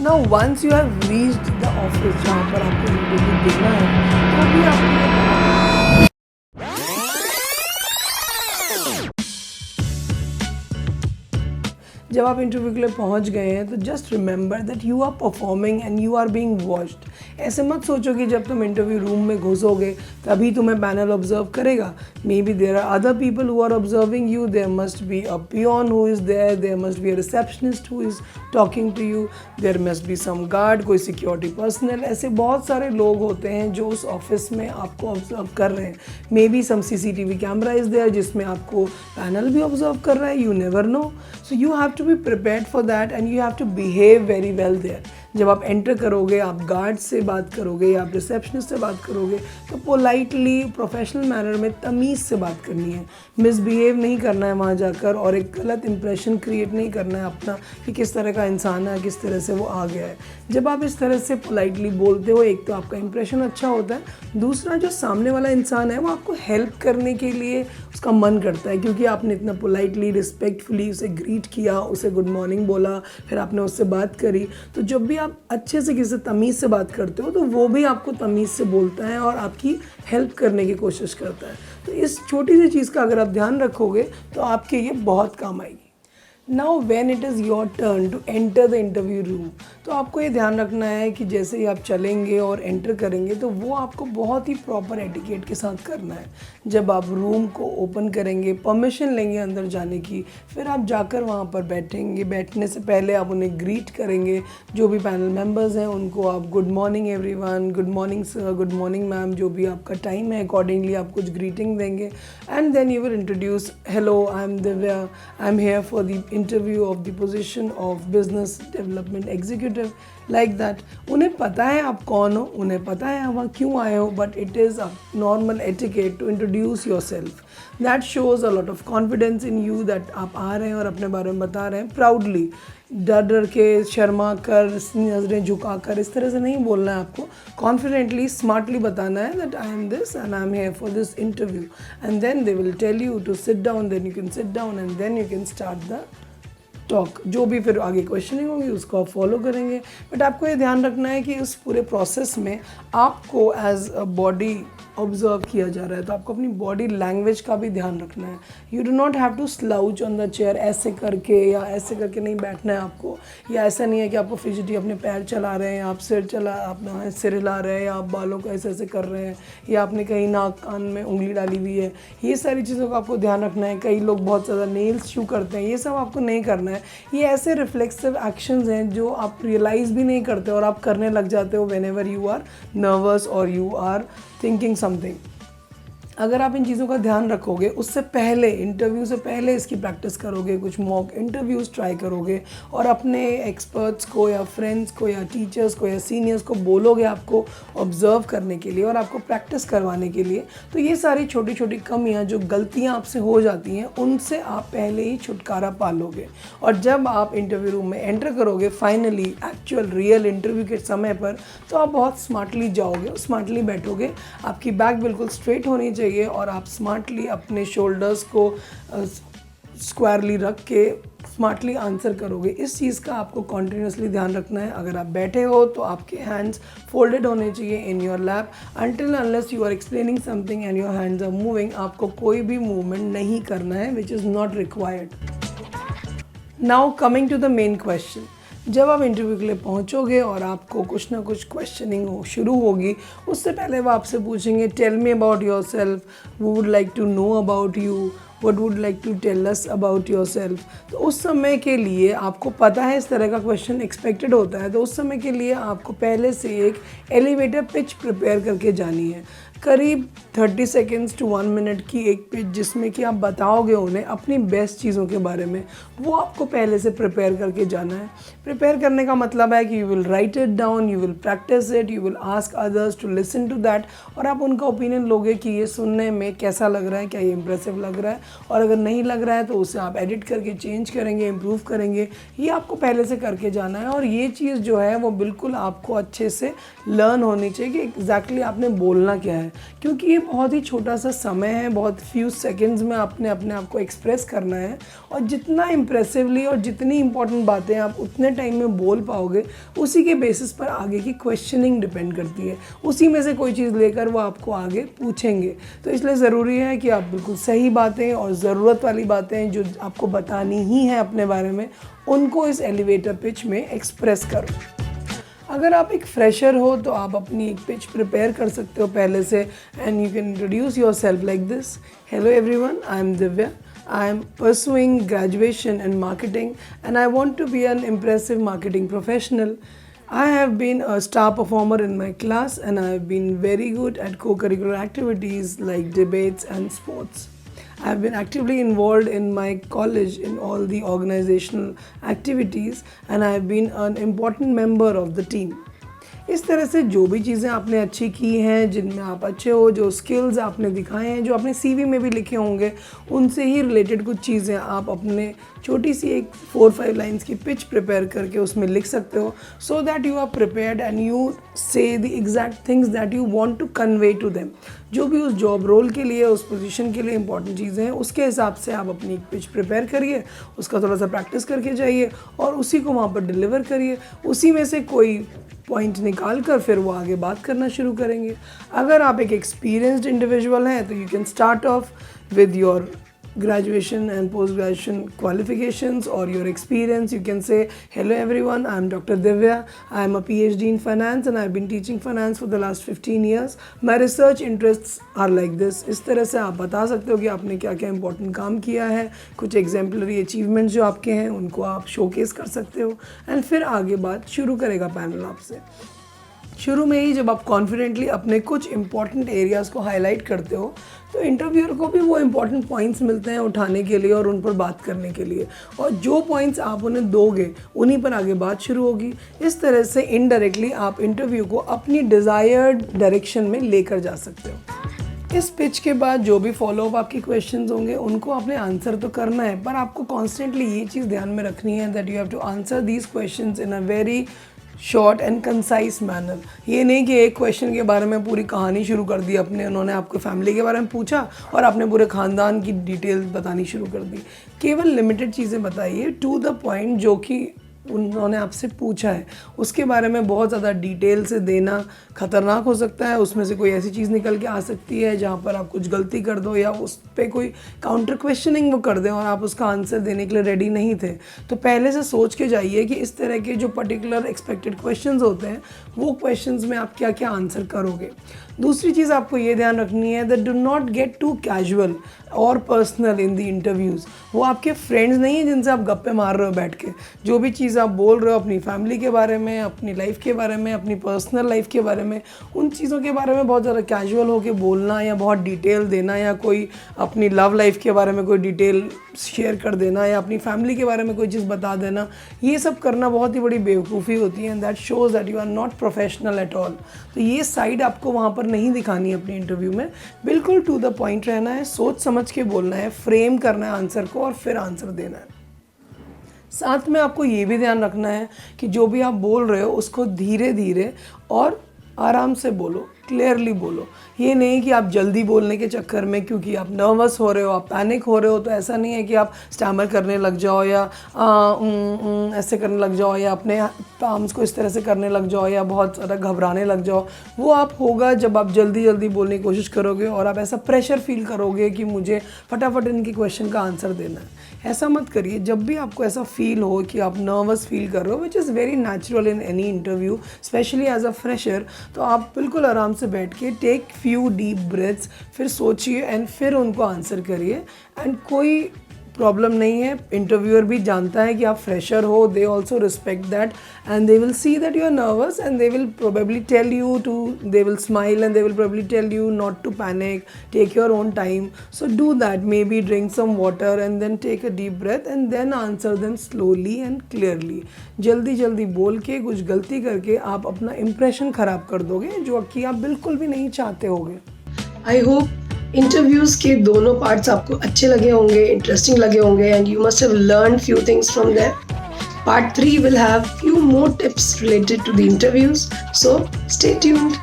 Now once you have reached the office जहाँ पर आपको इंटरव्यू देना है, तो भी आपको जब आप इंटरव्यू के लिए पहुंच गए हैं तो just remember that you are performing and you are being watched. ऐसे मत सोचो कि जब तुम इंटरव्यू रूम में घुसोगे तभी तुम्हें पैनल ऑब्जर्व करेगा। May be there are other people who are observing you, there must be a peon who is there must be a receptionist who is talking to you, there must be some guard, कोई security personal. ऐसे बहुत सारे लोग होते हैं जो उस office में आपको ऑब्जर्व कर रहे हैं। May be some CCTV camera is there जिसमें आपको पैनल भी ऑब्जर्व कर रहा है, you never know. So you have to be prepared for that and you have to behave very well there। जब आप एंटर करोगे, आप गार्ड से बात करोगे या आप रिसेप्शनिस्ट से बात करोगे तो पोलाइटली प्रोफेशनल मैनर में तमीज़ से बात करनी है। मिसबिहेव नहीं करना है वहाँ जाकर और एक गलत इंप्रेशन क्रिएट नहीं करना है अपना कि किस तरह का इंसान है, किस तरह से वो आ गया है। जब आप इस तरह से पोलाइटली बोलते हो, एक तो आपका इंप्रेशन अच्छा होता है, दूसरा जो सामने वाला इंसान है वो आपको हेल्प करने के लिए उसका मन करता है क्योंकि आपने इतना पोलाइटली रिस्पेक्टफुली उसे ग्रीट किया, उसे गुड मॉर्निंग बोला, फिर आपने उससे बात करी। तो जब भी आप अच्छे से किसी से तमीज़ से बात करते हो तो वो भी आपको तमीज़ से बोलता है और आपकी हेल्प करने की कोशिश करता है। तो इस छोटी सी चीज़ का अगर आप ध्यान रखोगे तो आपके ये बहुत काम आएगी। Now when it is your turn to enter the interview room, तो आपको ये ध्यान रखना है कि जैसे ही आप चलेंगे और एंटर करेंगे तो वो आपको बहुत ही प्रॉपर एटिकेट के साथ करना है। जब आप रूम को ओपन करेंगे, परमिशन लेंगे अंदर जाने की, फिर आप जाकर वहाँ पर बैठेंगे। बैठने से पहले आप उन्हें ग्रीट करेंगे, जो भी पैनल मेंबर्स हैं उनको आप good morning everyone, good morning sir, good morning ma'am, जो भी आपका टाइम है अकॉर्डिंगली आप कुछ ग्रीटिंग देंगे। And then you will introduce, hello I am Divya, I am here for the interview of the position of business development executive, like that. उन्हें पता है आप कौन हो, उन्हें पता है आप वहाँ क्यों आए हो, but it is a normal etiquette to introduce yourself. That shows a lot of confidence in you that आप आ रहे हैं और अपने बारे में बता रहे हैं प्राउडली। डर डर के, शर्मा कर, नज़रें झुका कर इस तरह से नहीं बोलना है आपको। कॉन्फिडेंटली, स्मार्टली बताना है that I am this and I am here for this interview, and then they will tell you to sit down, then you can sit down and then you can start the talk. जो भी फिर आगे questioning होगी उसको आप follow करेंगे। But आपको ये ध्यान रखना है कि उस पूरे प्रोसेस में आपको एज अ बॉडी ऑब्जर्व किया जा रहा है, तो आपको अपनी बॉडी लैंग्वेज का भी ध्यान रखना है। You do not have to slouch on the chair, ऐसे करके या ऐसे करके नहीं बैठना है आपको। या ऐसा नहीं है कि आपको फिजिटी अपने पैर चला रहे हैं, आप अपना सिर हिला रहे हैं, या आप बालों को ऐसे ऐसे कर रहे हैं, या आपने कहीं नाक कान में उंगली डाली हुई है। ये सारी चीज़ों का आपको ध्यान रखना है। कई लोग बहुत ज़्यादा नेल्स शू करते हैं, ये सब आपको नहीं करना है। ये ऐसे रिफ्लेक्सिव एक्शंस हैं जो आप रियलाइज़ भी नहीं करते और आप करने लग जाते हो व्हेनेवर यू आर नर्वस और यू आर थिंकिंग समथिंग। अगर आप इन चीज़ों का ध्यान रखोगे, उससे पहले, इंटरव्यू से पहले इसकी प्रैक्टिस करोगे, कुछ मॉक इंटरव्यूज़ ट्राई करोगे और अपने एक्सपर्ट्स को या फ्रेंड्स को या टीचर्स को या सीनियर्स को बोलोगे आपको ऑब्ज़र्व करने के लिए और आपको प्रैक्टिस करवाने के लिए, तो ये सारी छोटी छोटी कमियां, जो गलतियां आपसे हो जाती हैं, उनसे आप पहले ही छुटकारा पा लोगे। और जब आप इंटरव्यू रूम में एंटर करोगे फाइनली एक्चुअल रियल इंटरव्यू के समय पर, तो आप बहुत स्मार्टली जाओगे, स्मार्टली बैठोगे, आपकी बैक बिल्कुल स्ट्रेट होनी चाहिए और आप स्मार्टली अपने शोल्डर्स को स्क्वायरली रख के स्मार्टली आंसर करोगे। इस चीज़ का आपको कॉन्टिन्यूसली ध्यान रखना है। अगर आप बैठे हो तो आपके हैंड्स फोल्डेड होने चाहिए in your lap. Until unless you are explaining something and your hands are moving, आपको कोई भी मूवमेंट नहीं करना है, which is not required. Now coming to the main question. जब आप इंटरव्यू के लिए पहुंचोगे और आपको कुछ ना कुछ क्वेश्चनिंग शुरू होगी, उससे पहले वो आपसे पूछेंगे, tell me about yourself, we would like to know about you, what would like to tell us about yourself. तो उस समय के लिए आपको पता है इस तरह का क्वेश्चन एक्सपेक्टेड होता है, तो उस समय के लिए आपको पहले से एक एलिवेटर पिच प्रिपेयर करके जानी है। करीब 30 सेकेंड्स टू 1 मिनट की एक पिच, जिसमें कि आप बताओगे उन्हें अपनी बेस्ट चीज़ों के बारे में, वो आपको पहले से प्रिपेयर करके जाना है। प्रिपेयर करने का मतलब है कि you will write it down, you will practice it, you will ask others to listen to that, और आप उनका ओपिनियन लोगे कि ये सुनने में कैसा लग रहा है, क्या ये इंप्रेसिव लग रहा है, और अगर नहीं लग रहा है तो उसे आप एडिट करके चेंज करेंगे, इम्प्रूव करेंगे। ये आपको पहले से करके जाना है और ये चीज़ जो है वो बिल्कुल आपको अच्छे से लर्न होनी चाहिए कि एग्जैक्टली आपने बोलना क्या है। है, क्योंकि ये बहुत ही छोटा सा समय है, बहुत फ्यू सेकंड्स में आपने अपने आप को एक्सप्रेस करना है, और जितना इम्प्रेसिवली और जितनी इंपॉर्टेंट बातें आप उतने टाइम में बोल पाओगे, उसी के बेसिस पर आगे की क्वेश्चनिंग डिपेंड करती है। उसी में से कोई चीज़ लेकर वो आपको आगे पूछेंगे। तो इसलिए ज़रूरी है कि आप बिल्कुल सही बातें और ज़रूरत वाली बातें जो आपको बतानी ही है अपने बारे में, उनको इस एलिवेटर पिच में एक्सप्रेस करो। अगर आप एक फ्रेशर हो तो आप अपनी एक पिच प्रिपेयर कर सकते हो पहले से, and you can introduce your self like this. Hello everyone, I am Divya. I am pursuing graduation in marketing and I want to be an impressive marketing professional. I have been a star performer in my class and I have been very good at co-curricular activities like debates and sports. I have been actively involved in my college in all the organizational activities and I have been an important member of the team. इस तरह से जो भी चीज़ें आपने अच्छी की हैं, जिनमें आप अच्छे हो, जो स्किल्स आपने दिखाए हैं, जो आपने सीवी में भी लिखे होंगे, उनसे ही रिलेटेड कुछ चीज़ें आप अपने छोटी सी एक 4-5 लाइन्स की पिच प्रिपेयर करके उसमें लिख सकते हो, so that you are prepared and you say the exact things that you want to convey to them. जो भी उस जॉब रोल के लिए, उस पोजीशन के लिए इंपॉर्टेंट चीज़ें हैं, उसके हिसाब से आप अपनी एक पिच प्रिपेयर करिए, उसका थोड़ा सा प्रैक्टिस करके जाइए और उसी को वहाँ पर डिलीवर करिए। उसी में से कोई पॉइंट निकाल कर फिर वो आगे बात करना शुरू करेंगे। अगर आप एक एक्सपीरियंस्ड इंडिविजुअल हैं तो you can start of with your graduation and post graduation qualifications or your experience. You can say, hello everyone, I am Dr. Divya. I am a PhD in finance and I have been teaching finance for the last 15 years. My research interests are like this. इस तरह से आप बता सकते हो कि आपने क्या क्या इंपॉर्टेंट काम किया है, कुछ एग्जाम्पलरी अचीवमेंट्स जो आपके हैं उनको आप शोकेस कर सकते हो, एंड फिर आगे बात शुरू करेगा पैनल आपसे। शुरू में ही जब आप कॉन्फिडेंटली अपने कुछ इंपॉर्टेंट एरियाज़ को हाईलाइट करते हो तो इंटरव्यूअर को भी वो इंपॉर्टेंट पॉइंट्स मिलते हैं उठाने के लिए और उन पर बात करने के लिए, और जो पॉइंट्स आप उन्हें दोगे उन्हीं पर आगे बात शुरू होगी। इस तरह से इनडायरेक्टली आप इंटरव्यू को अपनी डिज़ायर्ड डायरेक्शन में लेकर जा सकते हो। इस पिच के बाद जो भी फॉलोअप आपके क्वेश्चंस होंगे उनको आपने आंसर तो करना है, पर आपको कॉन्स्टेंटली ये चीज़ ध्यान में रखनी है that you have to answer these questions in a very short and concise manner. ये नहीं कि एक क्वेश्चन के बारे में पूरी कहानी शुरू कर दी अपने, उन्होंने आपको फैमिली के बारे में पूछा और आपने पूरे ख़ानदान की डिटेल बतानी शुरू कर दी। केवल लिमिटेड चीज़ें बताइए टू द पॉइंट जो कि उन्होंने आपसे पूछा है। उसके बारे में बहुत ज़्यादा डिटेल से देना ख़तरनाक हो सकता है, उसमें से कोई ऐसी चीज़ निकल के आ सकती है जहाँ पर आप कुछ गलती कर दो या उस पर कोई काउंटर क्वेश्चनिंग वो कर दें और आप उसका आंसर देने के लिए रेडी नहीं थे। तो पहले से सोच के जाइए कि इस तरह के जो पर्टिकुलर एक्सपेक्टेड क्वेश्चंस होते हैं वो क्वेश्चंस में आप क्या क्या आंसर करोगे। दूसरी चीज़ आपको ये ध्यान रखनी है that do not get too casual और पर्सनल इन द इंटरव्यूज़। वो आपके फ्रेंड्स नहीं हैं जिनसे आप गप्पे मार रहे हो बैठ के। जो भी चीज़ आप बोल रहे हो अपनी फैमिली के बारे में, अपनी लाइफ के बारे में, अपनी पर्सनल लाइफ के बारे में, उन चीज़ों के बारे में बहुत ज़्यादा कैजुअल होकर बोलना या बहुत डिटेल देना या कोई अपनी लव लाइफ के बारे में कोई डिटेल शेयर कर देना या अपनी फैमिली के बारे में कोई चीज़ बता देना, ये सब करना बहुत ही बड़ी बेवकूफ़ी होती है and that shows that you are not professional at all. तो ये साइड आपको वहाँ पर नहीं दिखानी है अपने इंटरव्यू में। बिल्कुल टू द पॉइंट रहना है, सोच समझ के बोलना है, फ्रेम करना है आंसर को और फिर आंसर देना है। साथ में आपको ये भी ध्यान रखना है कि जो भी आप बोल रहे हो उसको धीरे धीरे और आराम से बोलो, क्लियरली बोलो। ये नहीं कि आप जल्दी बोलने के चक्कर में, क्योंकि आप नर्वस हो रहे हो, आप पैनिक हो रहे हो, तो ऐसा नहीं है कि आप स्टैमर करने लग जाओ या ऐसे करने लग जाओ या अपने पाम्स को इस तरह से करने लग जाओ या बहुत ज़्यादा घबराने लग जाओ। वो आप होगा जब आप जल्दी जल्दी बोलने की कोशिश करोगे और आप ऐसा प्रेशर फील करोगे कि मुझे फटाफट इनके क्वेश्चन का आंसर देना है। ऐसा मत करिए। जब भी आपको ऐसा फील हो कि आप नर्वस फील कर रहे हो, which is very natural in any interview, specially as a fresher, तो आप बिल्कुल आराम से बैठ के टेक फ्यू डीप ब्रेथ्स, फिर सोचिए एंड फिर उनको आंसर करिए। एंड कोई प्रॉब्लम नहीं है, इंटरव्यूअर भी जानता है कि आप फ्रेशर हो, they also respect that and they will see that you are nervous and they will probably tell you to, they will smile and they will probably tell you not to panic, take your own time. So do that, maybe drink some water and then take a deep breath and then answer them slowly and clearly. जल्दी जल्दी बोल के कुछ गलती करके आप अपना impression ख़राब कर दोगे, जो कि आप बिल्कुल भी नहीं चाहते होगे। आई होप इंटरव्यूज़ के दोनों पार्ट्स आपको अच्छे लगे होंगे, इंटरेस्टिंग लगे होंगे and you must have learn few things from there. Part 3 will have few more tips related to the interviews, so stay tuned.